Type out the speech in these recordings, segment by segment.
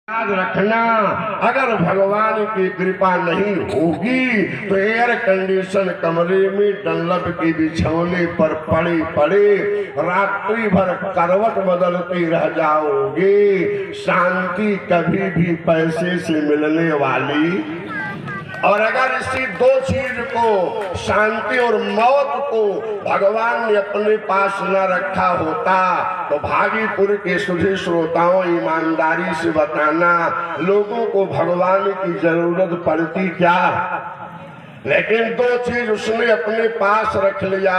याद रखना, अगर भगवान की कृपा नहीं होगी तो एयर कंडीशन कमरे में डंलप के बिछौने पर पड़े पड़े रात्रि भर करवट बदलते रह जाओगे। शांति कभी भी पैसे से मिलने वाली। और अगर इसी दो चीज को, शांति और मौत को, भगवान ने अपने पास न रखा होता तो भागीपुर के सुधी श्रोताओं ईमानदारी से बताना, लोगों को भगवान की जरूरत पड़ती क्या? लेकिन दो चीज उसने अपने पास रख लिया,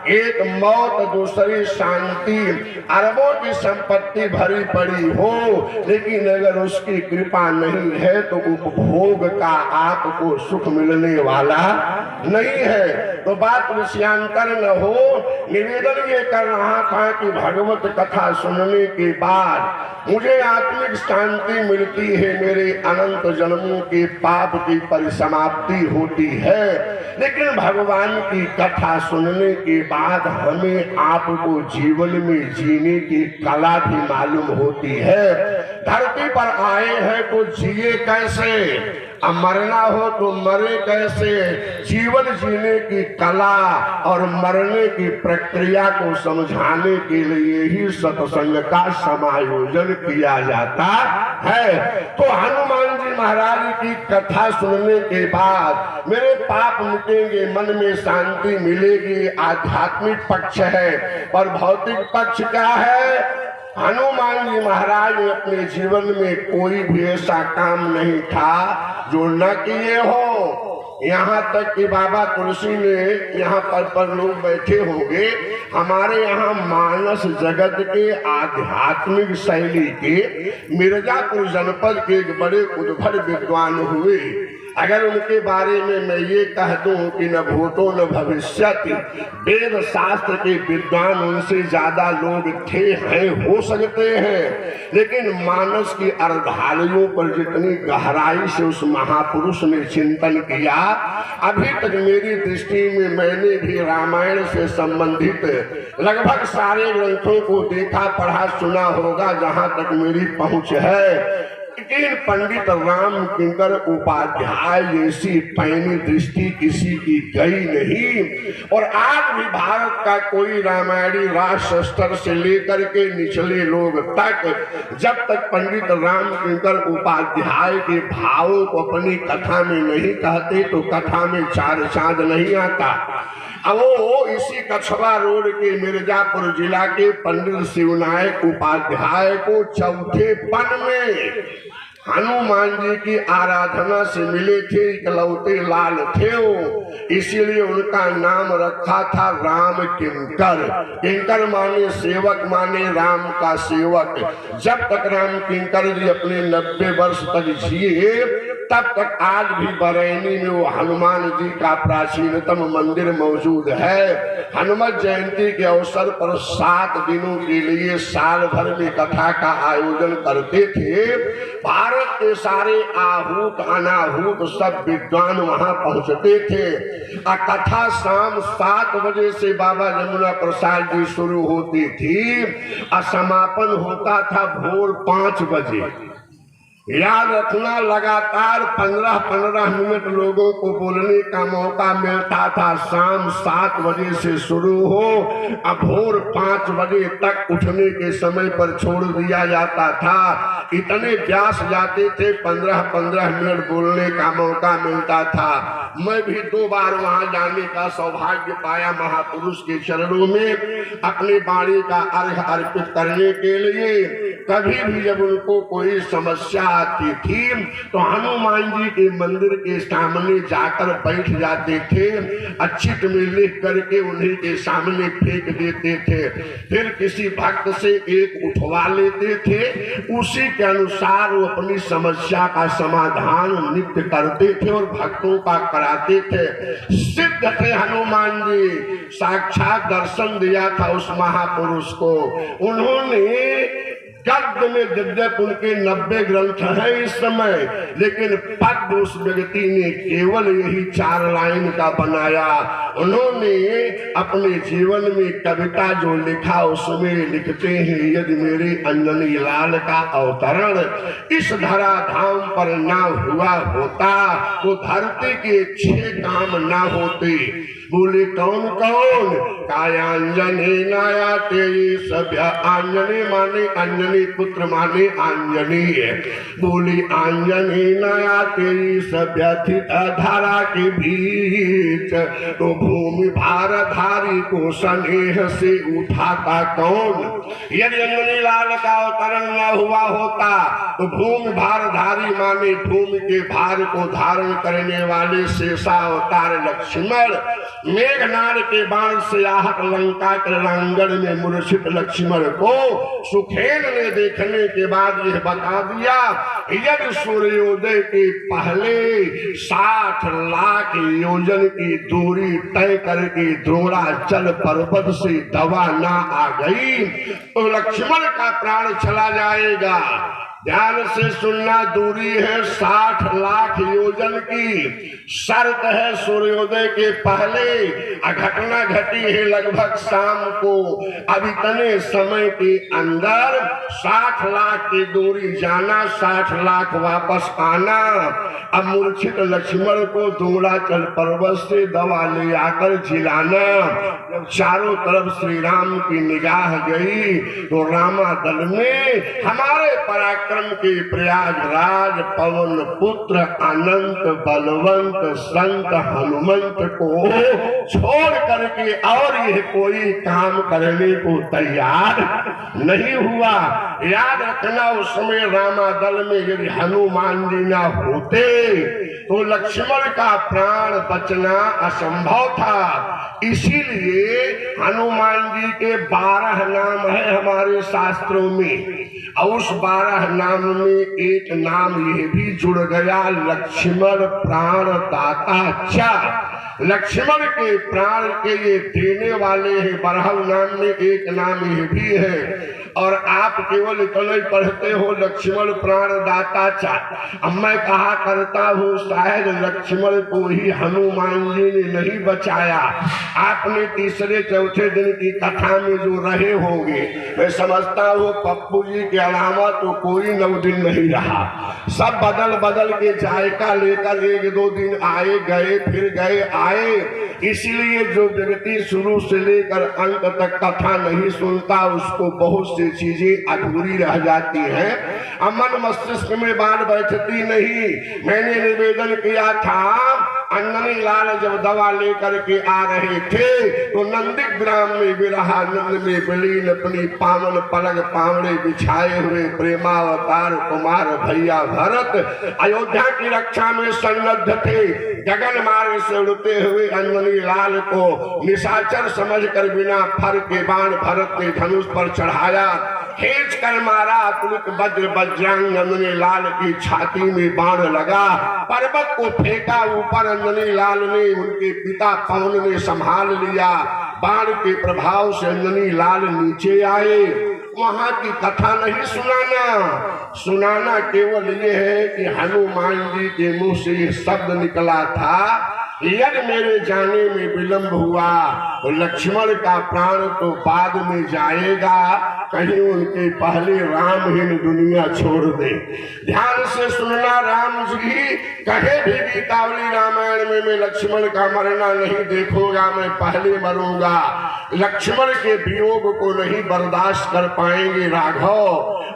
एक मौत, दूसरी शांति। अरबों की संपत्ति भरी पड़ी हो, लेकिन अगर उसकी कृपा नहीं है तो उपभोग का आपको सुख मिलने वाला नहीं है। तो बात विषयांतर न हो, निवेदन ये कर रहा था कि भगवत कथा सुनने के बाद मुझे आत्मिक शांति मिलती है, मेरे अनंत जन्मों के पाप की परिसमाप्ति होती है। लेकिन भगवान की कथा सुनने के बाद हमें आपको जीवन में जीने की कला भी मालूम होती है। धरती पर आए हैं तो जिए कैसे, अब मरना हो तो मरे कैसे। जीवन जीने की कला और मरने की प्रक्रिया को समझाने के लिए ही सत्संग का समायोजन किया जाता है। तो हनुमान जी महाराज की कथा सुनने के बाद मेरे पाप मिटेंगे, मन में शांति मिलेगी। आध्यात्मिक पक्ष है, पर भौतिक पक्ष क्या है? हनुमान जी महाराज ने अपने जीवन में कोई भी ऐसा काम नहीं था जो न किए हो। यहाँ तक कि बाबा तुलसी ने, यहाँ पर लोग बैठे होंगे, हमारे यहाँ मानस जगत के आध्यात्मिक शैली के मिर्जापुर जनपद के एक बड़े उद्भट विद्वान हुए। अगर उनके बारे में मैं ये कह दूं कि न भूतो न भविष्यति, वेद शास्त्र के विद्वान उनसे ज्यादा लोग थे, हैं, हो सकते हैं, लेकिन मानस की अर्धालुओं पर जितनी गहराई से उस महापुरुष ने चिंतन किया, अभी तक मेरी दृष्टि में मैंने भी रामायण से संबंधित लगभग सारे ग्रंथों को देखा, पढ़ा, सुना होगा जहां तक मेरी पहुंच है। लेकिन पंडित राम किंकर उपाध्याय जैसी पैनी दृष्टि किसी की गई नहीं। और आज भी भारत का कोई रामायणी राष्ट्र स्तर से लेकर के निचले लोग तक जब तक पंडित राम किंकर उपाध्याय के भावों को अपनी कथा में नहीं कहते तो कथा में चार चांद नहीं आता। अब वो इसी कछवा रोड के मिर्जापुर जिला के पंडित शिवनायक उपाध्याय को चौथे पन में हनुमान जी की आराधना से मिले थे, इकलौते लाल थे वो, इसीलिए उनका नाम रखा था राम किंकर। किंकर माने सेवक, माने राम का सेवक। जब तक राम किंकर जी अपने 90 वर्ष तक जिए, तब तक आज भी बरैनी में वो हनुमान जी का प्राचीनतम मंदिर मौजूद है। हनुमत जयंती के अवसर पर 7 दिनों के लिए साल भर में कथा का आयोजन करते थे। भारत के सारे आहूत अनाहूत सब विद्वान वहां पहुंचते थे। कथा शाम 7 बजे से बाबा यमुना प्रसाद जी शुरू होती थी और समापन होता था भोर 5 बजे। याद रखना, लगातार 15-15 मिनट लोगों को बोलने का मौका मिलता था। शाम 7 बजे से शुरू हो, अब भोर 5 बजे तक उठने के समय पर छोड़ दिया जाता था। इतने व्यास जाते थे, 15-15 मिनट बोलने का मौका मिलता था। मैं भी 2 बार वहां जाने का सौभाग्य पाया महापुरुष के चरणों में अपनी वाणी का अर्घ अर्पित करने के लिए। कभी भी जब उनको कोई समस्या आती थी तो हनुमान जी के मंदिर के सामने जाकर बैठ जाते थे, अक्षित में लिख करके उन्हीं के सामने फेंक देते थे। फिर किसी भक्त से एक उठवा लेते थे, उसी के अनुसार वो अपनी समस्या का समाधान नित्य करते थे और भक्तों का कराते थे। सिद्ध थे हनुमान जी, साक्षात दर्शन दिया था उस महापुरुष को। उन्होंने गद्य में यद्यप उनके 90 ग्रंथ हैं इस समय, लेकिन पद्य उस व्यक्ति ने केवल यही 4 लाइन का बनाया। उन्होंने अपने जीवन में कविता जो लिखा उसमें लिखते हैं, यदि मेरे अंजनी लाल का अवतरण इस धरा धाम पर ना हुआ होता तो धरती के 6 काम ना होते। बोले कौन कौन? कायांजनी नाया तेरी सभ्य आंजनी माने अंजनी पुत्र माने आंजनी है। बोली आंजनी नाया तेरी सभ्य थी धारा के बीच, तो भूमि भार धारी को स्नेह से उठाता कौन? यदि अंजनी लाल का अवतरण न हुआ होता तो भूमि भार धारी माने भूमि के भार को धारण करने वाले शेषावतार लक्ष्मण मेघनाद के बाण से आहत लंका के रणांगण में मूर्छित लक्ष्मण को सुखेन ने देखने के बाद यह बता दिया, यदि सूर्योदय के पहले 60 लाख योजन की दूरी तय करके द्रोणाचल पर्वत से दवा ना आ गई तो लक्ष्मण का प्राण चला जाएगा। ध्यान से सुनना, दूरी है 60 लाख योजन की, शर्त है सूर्योदय के पहले। घटना घटी है लगभग शाम को, अब इतने समय के अंदर 60 लाख की दूरी जाना, 60 लाख वापस आना। अब मूर्छित लक्ष्मण को द्रोणाचल पर्वत से दवा ले आकर जिलाना। जब चारों तरफ श्री राम की निगाह गई तो रामा दल में हमारे पराक्रम के प्रयागराज पवन पुत्र अनंत बलवंत संत हनुमंत को छोड़ करके और यह कोई काम करने को तैयार नहीं हुआ। याद रखना, उस समय रामा दल में यदि हनुमान जी ना होते तो लक्ष्मण का प्राण बचना असंभव था। इसीलिए हनुमान जी के 12 नाम है हमारे शास्त्रों में, और उस 12 नाम में एक नाम यह भी जुड़ गया, लक्ष्मण प्राण दाता चा। लक्ष्मण के प्राण के ये देने वाले हैं। 12 नाम में एक नाम यह भी है, और आप केवल इतना ही पढ़ते हो लक्ष्मण प्राण दाता चा। अब मैं कहा करता हूँ शायद लक्ष्मण को ही हनुमान जी ने नहीं बचाया। आपने तीसरे चौथे दिन की कथा में जो रहे होंगे, मैं समझता हूँ पप्पू जी के अलावा तो कोई 9 दिन नहीं रहा। सब बदल बदल के जायका लेकर 1-2 दिन आए गए, फिर गए आए। इसलिए जो व्यक्ति शुरू से लेकर अंत तक कथा नहीं सुनता उसको बहुत सी चीजें अधूरी रह जाती हैं, मन मस्तिष्क में बात बैठती नहीं। मैंने निवेदन किया था, अंजनी लाल जब दवा लेकर के आ रहे थे तो नंदीग्राम में विरहानंद में विलीन अपनी पावन पलग पावड़े बिछाए हुए प्रेमावतार कुमार भैया भरत अयोध्या की रक्षा में सन्नद्ध थे। गगन मार्ग से उड़ते हुए अंजनी लाल को निशाचर समझकर बिना फर के बाण भरत ने धनुष पर चढ़ाया, खींच कर मारा। तुरंत वज्र वज्रांग अंजनी लाल की छाती में बाण लगा, पर्वत को फेंका ऊपर। अंजनी लाल ने उनके पिता पवन ने संभाल लिया। बाण के प्रभाव से अंजनी लाल नीचे आए। वहां की कथा नहीं सुनाना केवल ये है कि हनुमान जी के मुंह से ये शब्द निकला था, यदि मेरे जाने में विलंब हुआ तो लक्ष्मण का प्राण तो बाद में जाएगा, कहीं उनके पहले राम ही दुनिया छोड़ दे। ध्यान से सुनना, राम जी कहे भी गीतावली रामायण में मैं लक्ष्मण का मरना नहीं देखूंगा, मैं पहले मरूंगा। लक्ष्मण के वियोग को नहीं बर्दाश्त कर पाएंगे राघव,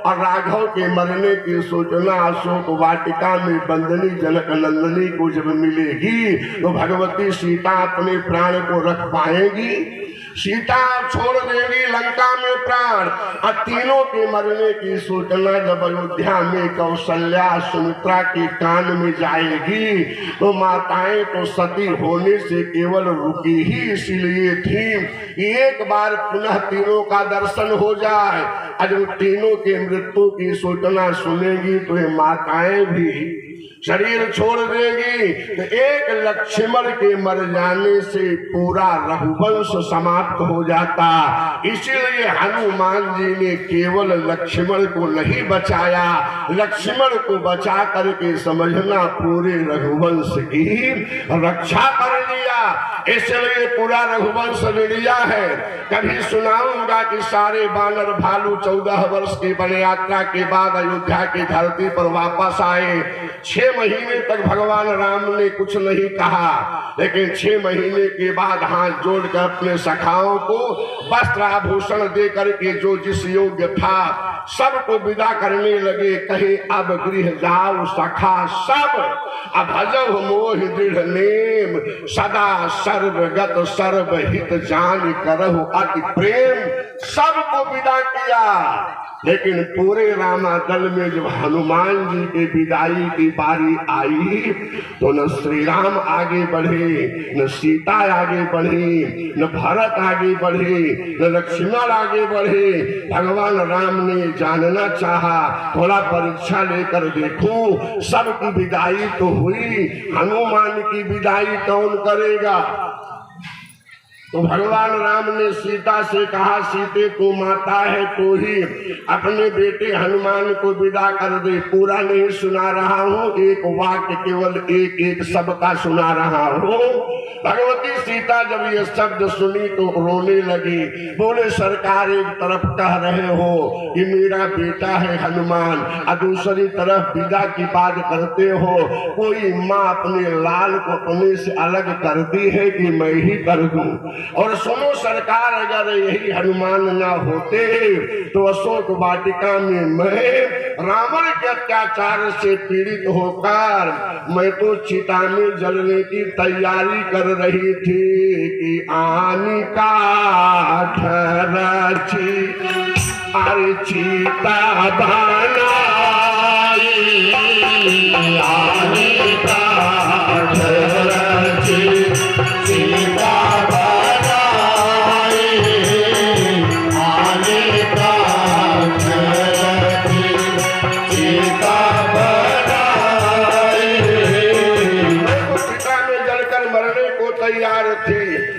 और राघव के मरने की सूचना अशोक वाटिका में बंदनी जनक नंदनी को जब मिलेगी तो भगवती सीता अपने प्राण को रख पाएगी? सीता छोड़ देगी लंका में प्राण। और तीनों के मरने की सूचना जब अयोध्या में कौशल्या सुमित्रा के कान में जाएगी तो माताएं तो सती होने से केवल रुकी ही इसलिए थी एक बार पुनः तीनों का दर्शन हो जाए। जब तीनों के मृत्यु की सूचना सुनेगी तो ये माताएं भी शरीर छोड़ देगी तो एक लक्ष्मण के मर जाने से पूरा रघुवंश समाप्त हो जाता। इसीलिए हनुमान जी ने केवल लक्ष्मण को नहीं बचाया, लक्ष्मण को बचा करके समझना पूरे रघुवंश की रक्षा कर लिया। इसलिए पूरा रघुवंश ले लिया है। कभी सुनाऊंगा कि सारे बानर भालू 14 वर्ष की वन यात्रा के बाद अयोध्या की धरती पर वापस आए। 6 महीने तक भगवान राम ने कुछ नहीं कहा, लेकिन 6 महीने के बाद हाथ जोड़कर अपने सखाओं को वस्त्र आभूषण दे करके जो जिस योग्य था सबको विदा करने लगे। कहे अब गृह जाओ सखा सब, अभजव मोह दृढ़ नेम, सदा सर्वगत सर्वहित जान करहु अति प्रेम। सबको विदा किया, लेकिन पूरे रामादल में जब हनुमान जी के विदाई की बारी आई तो न श्री राम आगे बढ़े, न सीता आगे बढ़ी, न भरत आगे बढ़े, न लक्ष्मण आगे बढ़े। भगवान राम ने जानना चाहा, थोड़ा परीक्षा लेकर देखूं, सबकी विदाई तो हुई, हनुमान की विदाई कौन करेगा। तो भगवान राम ने सीता से कहा, सीते को माता है तो ही अपने बेटे हनुमान को विदा कर दे। पूरा नहीं सुना रहा हूँ, एक वाक्य केवल एक एक सबका सुना रहा हूँ। भगवती सीता जब ये शब्द सुनी तो रोने लगी। बोले सरकार एक तरफ कह रहे हो कि मेरा बेटा है हनुमान, और दूसरी तरफ विदा की बात करते हो। कोई माँ अपने लाल को अपने से अलग करती है कि मैं ही कर दूं। और सुनो सरकार, अगर यही हनुमान ना होते तो अशोक वाटिका में मैं रावण के अत्याचार से पीड़ित होकर मैं तो चिता में जलने की तैयारी कर रही थी कि आनी का ठरची अरे चिता बनाई, आनी का ठरची चिता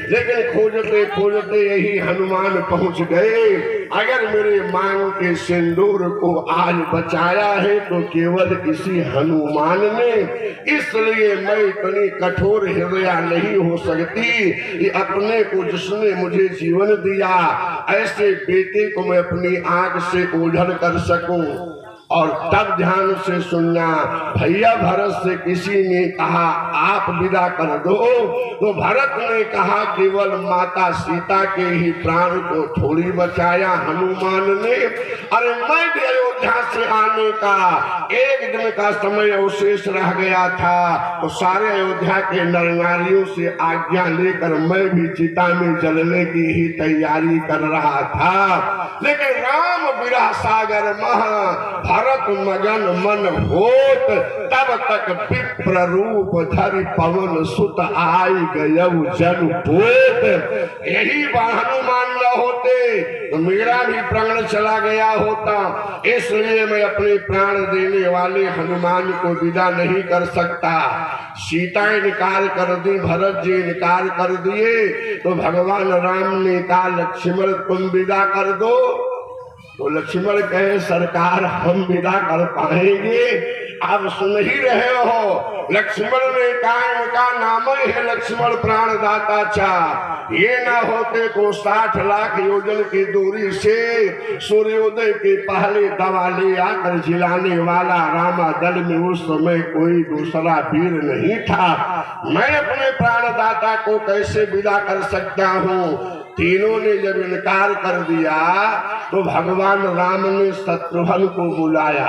लेकिन खोजते खोजते यही हनुमान पहुंच गए। अगर मेरे मांग के सिंदूर को आज बचाया है तो केवल इसी हनुमान ने। इसलिए मैं इतनी कठोर हृदय नहीं हो सकती कि अपने को जिसने मुझे जीवन दिया ऐसे बेटे को मैं अपनी आंख से ओझल कर सकूं। और तब ध्यान से सुनना, भैया भरत से किसी ने कहा आप विदा कर दो, तो भरत ने कहा केवल माता सीता के ही प्राण को थोड़ी बचाया हनुमान ने। अरे मैं भी अयोध्या से आने का 1 दिन का समय अवशेष रह गया था, तो सारे अयोध्या के नर नारियों से आज्ञा लेकर मैं भी चिता में जलने की ही तैयारी कर रहा था। लेकिन राम विरह सागर महा भरत मगन मन होत, तब तक विप्र रूप धरि पवन सुत आई गयउ जन पोत। यही हनुमान न होते तो मेरा भी प्राण चला गया होता। इसलिए मैं अपने प्राण देने वाले हनुमान को विदा नहीं कर सकता। सीता इनकार कर दी, भरत जी इनकार कर दिए, तो भगवान राम ने कहा लक्ष्मण तुम विदा कर दो। तो लक्ष्मण कहे सरकार हम विदा कर पाएंगे, आप सुन ही रहे हो। लक्ष्मण ने कहा इनका नाम ही है लक्ष्मण प्राणदाता चा। ये ना होते तो 60 लाख योजन की दूरी से सूर्योदय के पहले दवा ले आकर जिलाने वाला रामादल में उस समय कोई दूसरा वीर नहीं था। मैं अपने प्राणदाता को कैसे विदा कर सकता हूँ। तीनों ने जब इनकार कर दिया तो भगवान राम ने शत्रुघ्न को बुलाया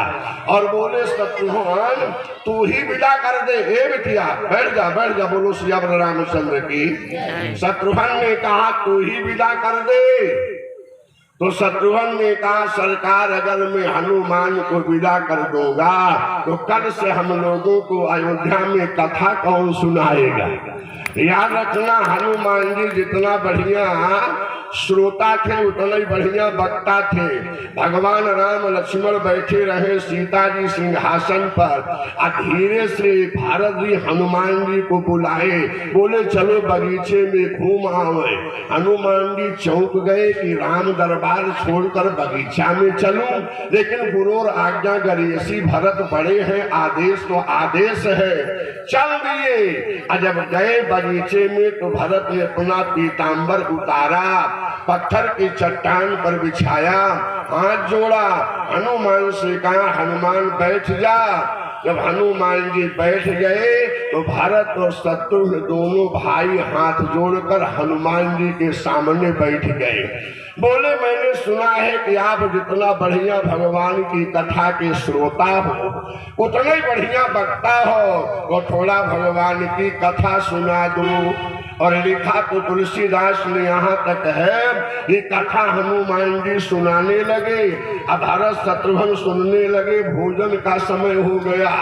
और बोले शत्रुघ्न तू ही विदा कर दे। हे बिटिया बैठ जा बोलो श्री रामचंद्र की। शत्रुघ्न ने कहा तू ही विदा कर दे। तो शत्रुघ्न ने कहा सरकार अगर मैं हनुमान को विदा कर दूंगा तो कल से हम लोगों को अयोध्या में कथा कौन सुनाएगा। याद रखना हनुमान जी जितना बढ़िया श्रोता थे उतना ही बढ़िया वक्ता थे। भगवान राम लक्ष्मण बैठे रहे सीता जी सिंहासन पर, धीरे से भारत जी हनुमान जी को बुलाए, बोले चलो बगीचे में घूम आवे। हनुमान जी चौंक गए कि राम दरबार छोड़कर बगीचा में चलूं, लेकिन गुरु आज्ञा गरेसी भरत बड़े हैं, आदेश तो आदेश है, चल दिए। जब गए बगीचे में तो भरत ने अपना पीतांबर उतारा, पत्थर की चट्टान पर बिछाया, हाथ जोड़ा, हनुमान से कहा हनुमान बैठ जा। जब हनुमान जी बैठ गए तो भरत और शत्रुघ्न दोनों भाई हाथ जोड़कर हनुमान जी के सामने बैठ गए। बोले मैंने सुना है कि आप जितना बढ़िया भगवान की कथा के श्रोता हो उतना ही बढ़िया वक्ता हो, तो थोड़ा भगवान की कथा सुना दो। और लिखा तो तुलसीदास ने यहाँ तक है कि कथा हनुमान जी सुनाने लगे, अब भरत शत्रुघ्न सुनने लगे। भोजन का समय हो गया,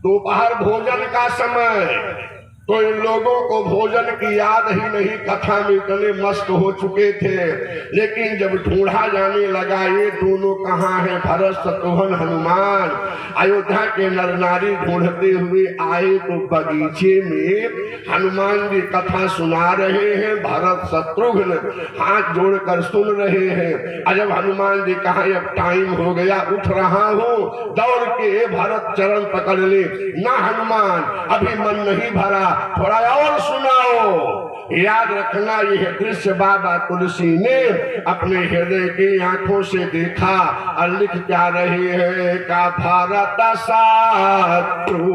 दोपहर भोजन का समय, तो इन लोगों को भोजन की याद ही नहीं, कथा में इतने मस्त हो चुके थे। लेकिन जब ढूंढा जाने लगा ये दोनों कहाँ हैं, भरत शत्रुघ्न हनुमान, अयोध्या के नर नारी ढूंढते हुए आए तो बगीचे में हनुमान जी कथा सुना रहे हैं, भरत शत्रुघ्न हाथ जोड़कर सुन रहे हैं। जब हनुमान जी कहा अब टाइम हो गया, उठ रहा हूँ, दौड़ के भरत चरण पकड़ ले, ना हनुमान अभी मन नहीं भरा, थोड़ा और सुनाओ। याद रखना यह दृश्य बाबा तुलसी ने अपने हृदय की आंखों से देखा और लिख क्या रहे हैं का भारत शत्रुघ्न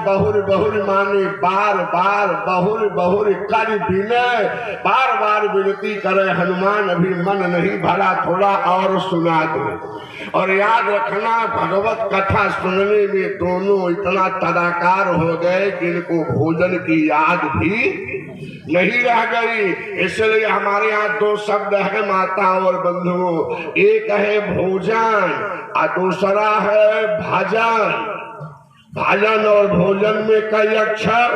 बहुर बहुर माने बार बार, बहुर बहुर कर विनय, बार बार विनती करे हनुमान अभी मन नहीं भरा, थोड़ा और सुना दो। और याद रखना भगवत कथा सुनने में दोनों इतना तदाकार हो गए कि इनको भोजन की याद भी नहीं रह गई। इसलिए हमारे यहाँ दो शब्द है माता और बंधुओं, एक है भोजन और दूसरा है भाजन। भाजन और भोजन में कई अक्षर,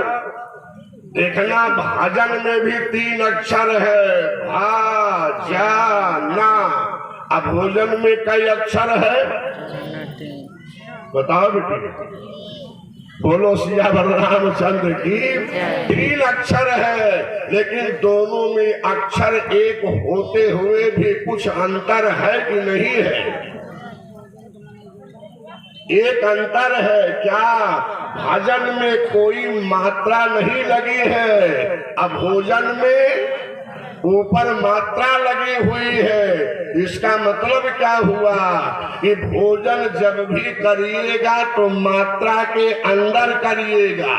देखना भाजन में भी 3 अक्षर है, भा जा ना, अब भोजन में कई अक्षर है बताओ बेटी, बोलो सियावर रामचंद्र की। 3 अक्षर है, लेकिन दोनों में अक्षर एक होते हुए भी कुछ अंतर है कि नहीं है? एक अंतर है क्या? भाजन में कोई मात्रा नहीं लगी है, अब भोजन में ऊपर मात्रा लगी हुई है। इसका मतलब क्या हुआ कि भोजन जब भी करिएगा तो मात्रा के अंदर करिएगा।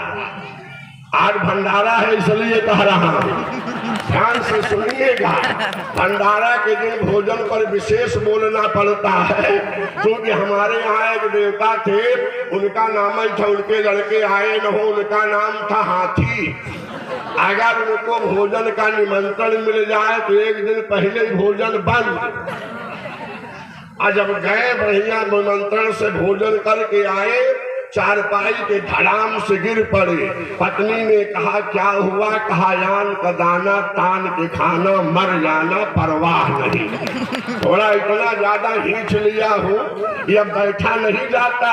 आज भंडारा है इसलिए कह रहा हूं, ध्यान से सुनिएगा। भंडारा के दिन भोजन पर विशेष बोलना पड़ता है, क्योंकि हमारे यहाँ एक देवता थे, उनका नाम ही था, उनके लड़के आए न हो, उनका नाम था हाथी। अगर उनको भोजन का निमंत्रण मिल जाए तो एक दिन पहले ही भोजन बंद। और जब गए बढ़िया निमंत्रण से भोजन करके आए, चारपाई के धड़ाम से गिर पड़े। पत्नी ने कहा क्या हुआ? कहा यान का दाना तान के खाना, मर जाना परवाह नहीं। थोड़ा इतना ज्यादा खींच लिया हूँ कि अब बैठा नहीं जाता।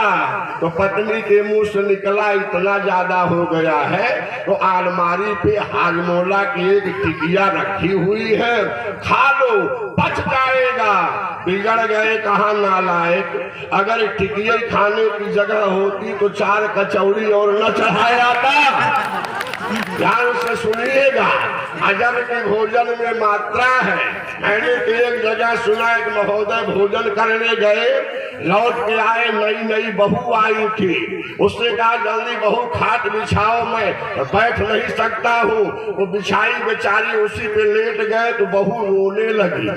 तो पत्नी के मुंह से निकला इतना ज्यादा हो गया है, तो अलमारी पे हाजमोला की एक टिकिया रखी हुई है, खा लो बच जाएगा। बिगड़ गए कहा नालायक, अगर टिकिया खाने की जगह होती तो 4 कचौड़ी और न चढ़ाया जाता। ध्यान से सुनिएगा, अजब के भोजन में मात्रा है। मैंने एक जगह सुना, एक महोदय भोजन करने गए, लौट के आए, नई नई बहू आई थी। उसने कहा जल्दी बहू खाट बिछाओ, मैं बैठ नहीं सकता हूँ। वो बिछाई बेचारी, उसी पे लेट गए तो बहू रोने लगी।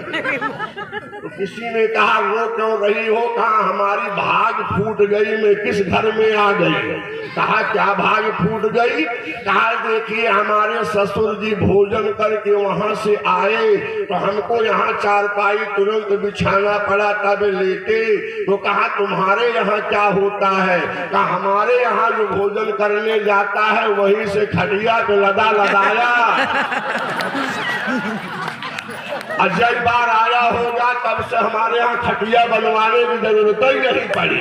तो किसी ने कहा रो क्यों रही हो? कहा हमारी भाग फूट गई, मैं किस घर में आ गई। कहा क्या भाग फूट गई? कहा देखिए हमारे ससुर जी भोजन करके वहां से आए तो हमको यहाँ चारपाई तुरंत बिछाना पड़ा, तब लेटे। तो कहा तुम्हारे यहाँ क्या होता है? कहा हमारे यहाँ जो भोजन करने जाता है वहीं से खटिया पे लदा लदाया। अजय बार आया होगा तब से हमारे यहाँ खटिया बनवाने की जरूरत ही नहीं पड़ी।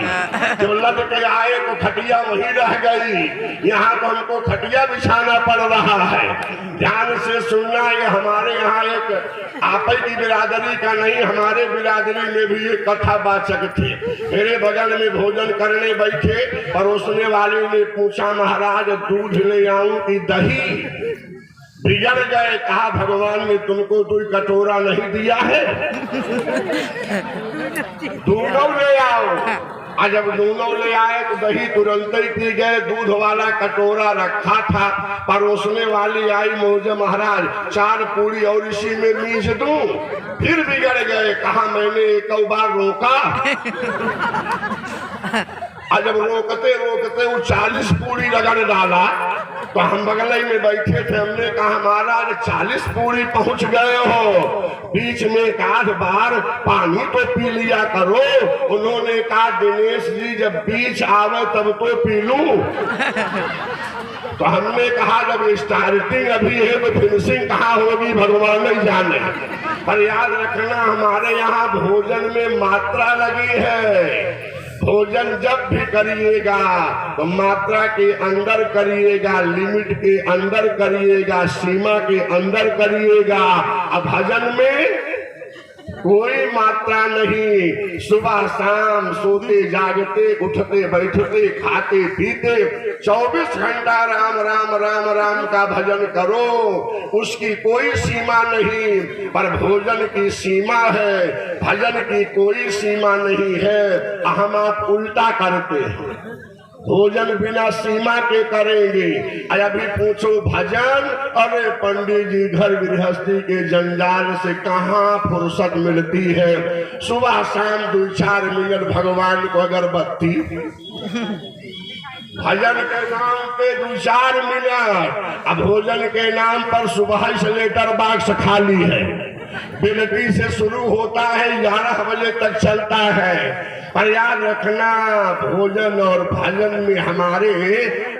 जो लद के आए तो खटिया वहीं रह गई, यहाँ तो हमको खटिया बिछाना पड़ रहा है। ध्यान से सुनना, ये हमारे यहाँ एक आपे की बिरादरी का नहीं, हमारे बिरादरी में भी एक कथा वाचक थे। मेरे बगल में भोजन करने बैठे, परोसने वाले ने पूछा महाराज दूध ले आऊं कि दही? बिगड़ गए, कहा भगवान ने तुमको कोई कटोरा नहीं दिया है, दोनों ले आओ। और जब दोनों ले आए तो दही तुरंत ही पी गए। दूध वाला कटोरा रखा था, परोसने वाली आई, मौजे महाराज 4 पूरी और इसी में मीस दूं? फिर बिगड़ गए, कहा मैंने एक बार रोका। और जब रोकते रोकते वो 40 पूरी रगड़ डाला तो हम बगल में बैठे थे, हमने कहा महाराज 40 पूरी पहुंच गए हो, बीच में 1 बार पानी तो पी लिया करो। उन्होंने कहा दिनेश जी जब बीच आवे तब तो पी लूं। तो हमने कहा जब स्टार्टिंग अभी है तो फिनिशिंग कहाँ होगी भगवान नहीं जाने। पर याद रखना हमारे यहाँ भोजन में मात्रा लगी है। भोजन जब भी करिएगा तो मात्रा के अंदर करिएगा, लिमिट के अंदर करिएगा, सीमा के अंदर करिएगा। अब भजन में कोई मात्रा नहीं। सुबह शाम सोते जागते उठते बैठते खाते पीते 24 घंटा राम राम राम राम का भजन करो, उसकी कोई सीमा नहीं। पर भोजन की सीमा है, भजन की कोई सीमा नहीं है। हम आप उल्टा करते हैं, भोजन बिना सीमा के करेंगे। अभी पूछो भजन, अरे पंडित जी घर गृहस्थी के जंजाल से कहाँ फुर्सत मिलती है। सुबह शाम 2-4 मिनट भगवान को अगरबत्ती, भजन के नाम पे 2-4 मिनट। अब भोजन के नाम पर सुबह से लेटर बॉक्स खाली है, बिलटी से शुरू होता है 11 बजे तक चलता है। पर याद रखना भोजन और भजन में हमारे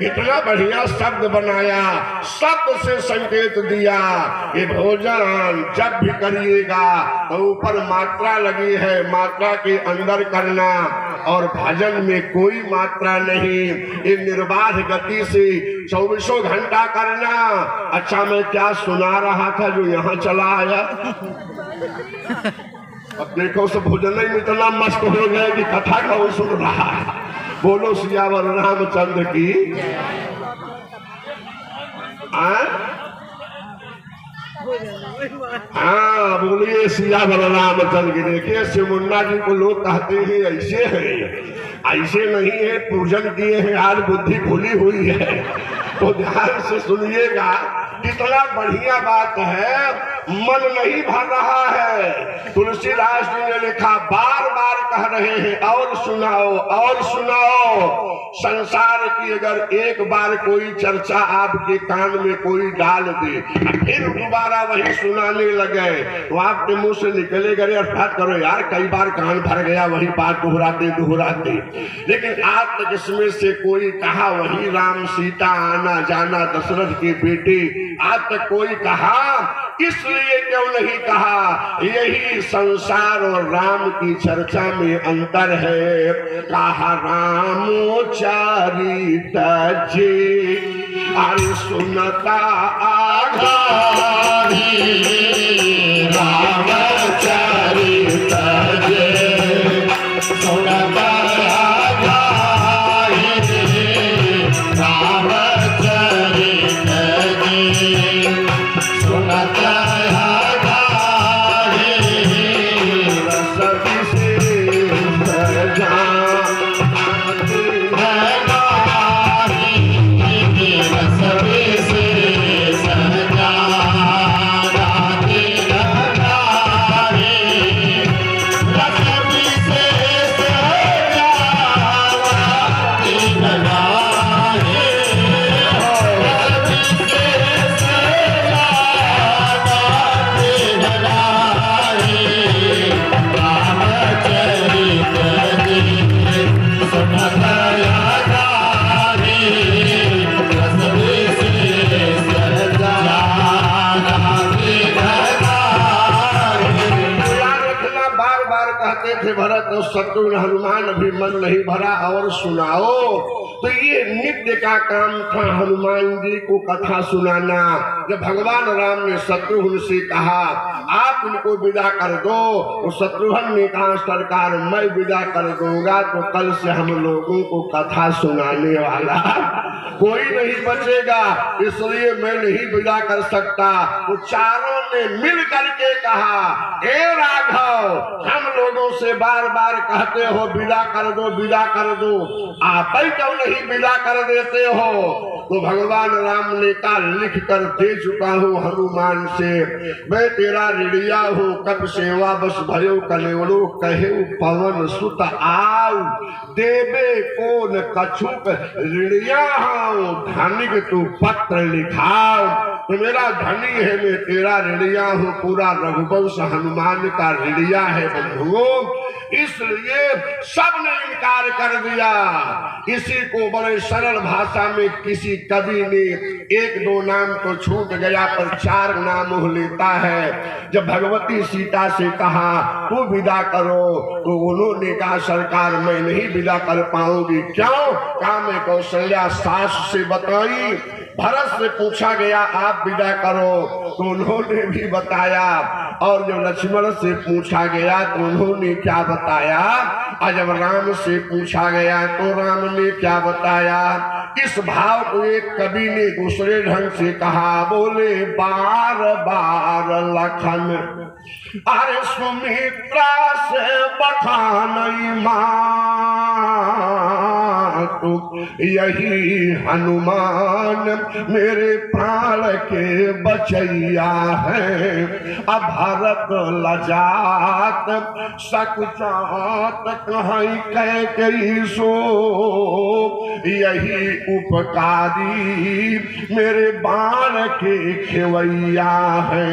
इतना बढ़िया शब्द बनाया, शब्द से संकेत दिया कि भोजन जब भी करिएगा तो ऊपर मात्रा लगी है, मात्रा के अंदर करना। और भजन में कोई मात्रा नहीं, ये निर्बाध गति से 24 घंटा करना। अच्छा मैं क्या सुना रहा था जो यहाँ चला आया? अब देखो सब भोजन में इतना मस्त हो गए कि कथा का वो सुन रहा है। बोलो सियावर रामचंद्र की। हाँ बोलिए सिया रामचंद्र की। देखिए सिमुन्ना जी को लोग कहते हैं ऐसे है, ऐसे नहीं है, पूजन किए हैं, आज बुद्धि खुली हुई है। तो ध्यान से सुनिएगा, कितना बढ़िया बात है, मन नहीं भर रहा है। तुलसीदास जी ने लिखा, बार बार कह रहे हैं और सुनाओ और सुनाओ। संसार की अगर एक बार कोई चर्चा आपके कान में कोई डाल दे, फिर दोबारा वही सुनाने लगे, तो आपके मुंह से निकलेगा अरे अर्थात करो यार, कई बार कान भर गया, वही बात दोहराते दोहराते। लेकिन आज तक इसमें से कोई कहा वही राम सीता आना जाना दशरथ के बेटे, आज तक कोई कहा? इसलिए क्यों नहीं कहा? यही संसार और राम की चर्चा में अंतर है। कहा रामो चरित जे अरे सुनता आघारी, राम चरित जे सुनता भरत और शत्रुघ्न हनुमान अभी मन नहीं भरा और सुनाओ। तो ये नित्य का काम था हनुमान जी को कथा सुनाना। जब भगवान राम ने शत्रुघ्न से कहा आप इनको विदा कर दो, तो शत्रुघ्न ने कहा सरकार मैं विदा कर दूंगा तो कल से हम लोगों को कथा सुनाने वाला कोई नहीं बचेगा, इसलिए मैं नहीं विदा कर सकता। तो चारों ने मिल करके कहा हे राघव, हम लोगों से बार बार कहते हो विदा कर दो विदा कर दो, आप ही क्यों नहीं विदा कर देते हो? तो भगवान राम ने कहा लिख कर दे चुका हूँ हनुमान से, मैं तेरा ऋणिया हूँ। कब सेवा बस भयो कलेवड़ो कहे पवन सुत आऊ, देवे कौन कछुक ऋणिया हूँ, धनिक तू पत्र लिखाओ। तो मेरा धनी है, मैं तेरा ऋणिया हूँ, पूरा रघुवंश हनुमान का ऋणिया है बंधुओं। इसलिए सबने इनकार कर दिया। इसी को बड़े सरल भाषा में किसी कवि ने एक दो नाम तो छूट गया पर चार नाम लेता है। जब भगवती सीता से कहा तू विदा करो, तो उन्होंने कहा सरकार मैं नहीं विदा कर पाऊंगी। क्यों? कहा मैं कौशल्या सास से बताई। भरत से पूछा गया आप विदा करो, तो उन्होंने भी बताया। और जब लक्ष्मण से पूछा गया तो उन्होंने क्या बताया, और जब राम से पूछा गया तो राम ने क्या बताया। इस भाव को एक कवि ने दूसरे ढंग से कहा, बोले बार बार लखन अरे सुमित्रा से बखानई मातु, यही हनुमान मेरे प्राण के बचैया है। अब भरत लजात सकुचात कहीं कह कही सो, यही उपकारी मेरे बाण के खेवैया है।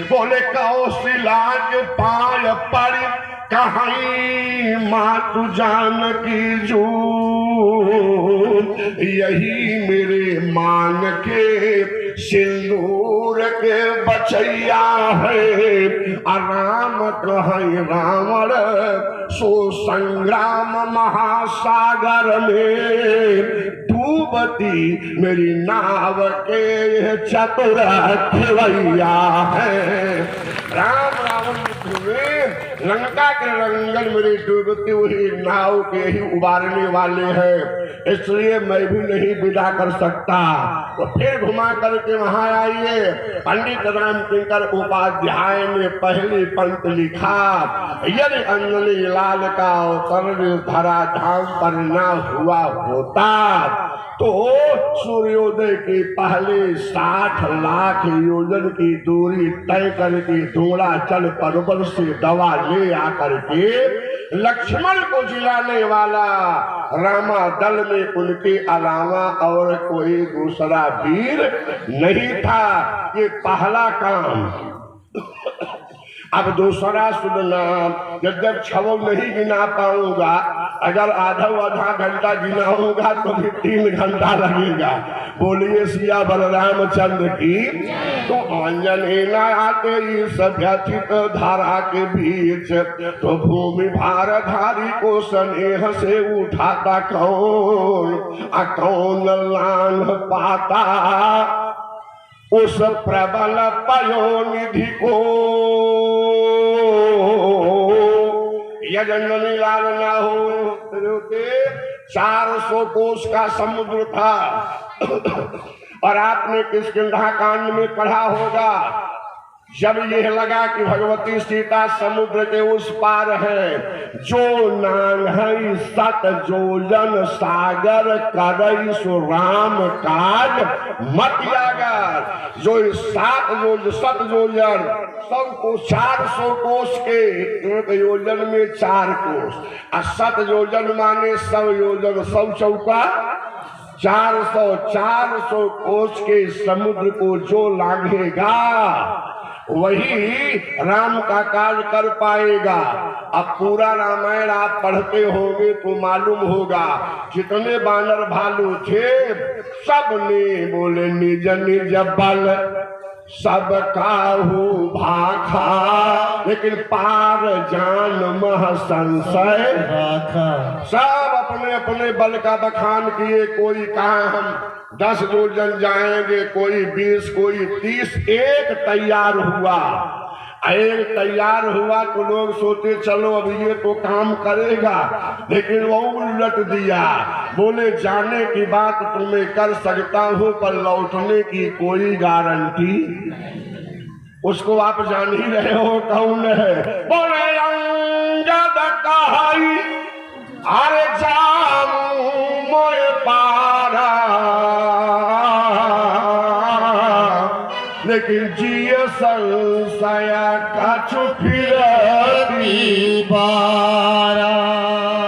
बोले कौशल्या के पाय पड़ी कहीं मातु जानकी जो, यही मेरे मान के सिंदूर के बचैया है। राम कहीं रावण सो संग्राम महासागर में, डूबती मेरी नाव के चतुर खेवैया है। राम रावण में लंका के रंगन मेरी डूबती हुई नाव के ही उबारने वाले हैं, इसलिए मैं भी नहीं विदा कर सकता। तो फिर घुमा करके वहां आइए। पंडित राम किंकर उपाध्याय ने पहली पंक्ति लिखा, यदि अंजलि लाल का अवतरण धरा धाम पर न हुआ होता तो सूर्योदय के पहले 60 लाख योजन की दूरी तय करके धूड़ाचल पर्वत से दवा ले आकर के लक्ष्मण को जिलाने वाला रामा दल में उनके अलावा और कोई दूसरा वीर नहीं था। ये पहला काम। अब दूसरा सुनना, जब छवो नहीं गिना पाऊंगा, अगर आधा घंटा गिना होगा तो भी 3 घंटा लगेगा। बोलिए सिया बलरामचंद्र की। तो अंजनी न आते इस व्यथित धारा के बीच, तो भूमि भारधारी को स्नेह से उठाता कौन, कौन लांघ पाता उस प्रबल पयोनिधि को। यजंजनी लाल ना होते 400 कोस का समुद्र था। और आपने किष्किंधा कांड में पढ़ा होगा, जब यह लगा कि भगवती सीता समुद्र के उस पार है, जो नांगई सत जोजन सागर करई सो राम काज मत यागर। जो 7 जोजन सबको 400 कोस के, एक योजन में 4 कोस, और 7 जोजन माने 100 योजन, 100 चौका 400 कोस के समुद्र को जो लांघेगा वही राम का कार्य कर पाएगा। अब पूरा रामायण आप पढ़ते होंगे तो मालूम होगा, जितने बानर भालू थे सबने बोले निज निज बल सब काहू भाखा, लेकिन पार जान मह संशय सब अपने अपने बल का बखान किए। कोई कहा हम 10 जोजन जाएंगे, कोई 20, कोई 30। एक तैयार हुआ तो लोग सोचे चलो अब ये तो काम करेगा, लेकिन वो उलट दिया। बोले जाने की बात तुम्हें कर सकता हूँ, पर लौटने की कोई गारंटी। उसको आप जान ही रहे हो कौन है। बोले अंगद कहाई अरे जाऊं मोए पारा, लेकिन जिये संशय कछु फिरती बारा।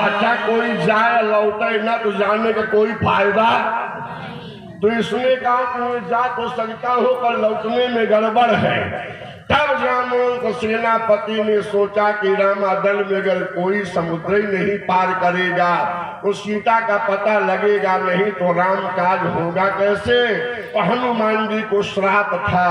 अच्छा कोई जाए लौटे ना तो जाने का कोई फायदा। तो इसने कहा कि मैं जा तो सकता हूँ पर लौटने में गड़बड़ है। तब जामवंत सेनापति ने सोचा कि रामादल में अगर कोई समुद्र ही नहीं पार करेगा तो सीता का पता लगेगा नहीं, तो राम काज होगा कैसे। हनुमान जी को श्राप था